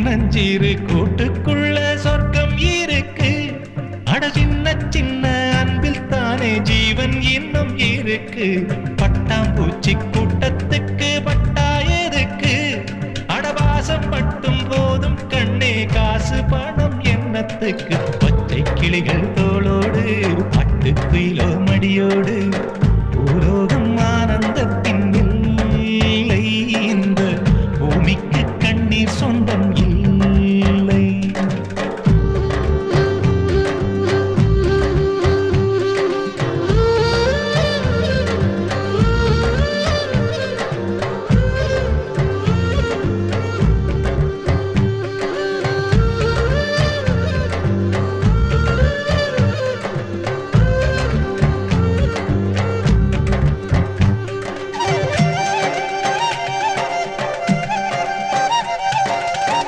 நஞ்சீரு கூட்டுக்குள்ள சொர்க்கம் இருக்கு. அட சின்ன சின்ன அன்பில் தானே ஜீவன் இன்னும் இருக்கு. பட்டாம்பூச்சி கூட்டத்துக்கு பட்டா எதுக்கு? அடவாசம் மட்டும் போதும் கண்ணே, காசு பணம் என்னத்துக்கு? பச்சை கிளிகள் தோளோடு பட்டு குயிலோ